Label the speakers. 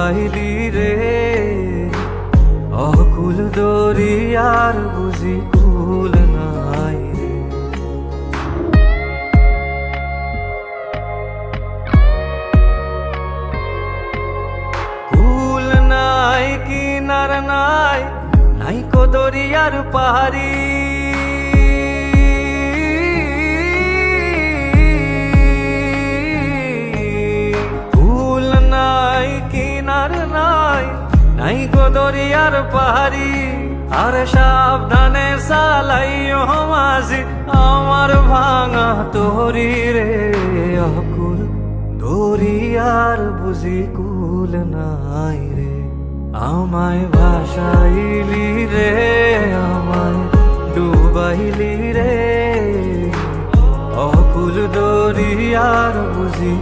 Speaker 1: ডুবাইলি রে অকুল দরিয়ার বুঝি কুল নাই রে। কুল নাই কিনার নাই, নাই কো দরিয়ার পাহাড়ি। কুল নাই কিনার নাই, নাই কো দরিয়ার পাহাড়ি। আর সাবধানে চালাইও মাঝি আমার ভাঙা তোরি রে অকুল দরিয়ার বুঝি কুল নাই রে। আমায় ভাসাইলি রে আমায় ডুবাইলি রে অকুল দরিয়ার বুঝি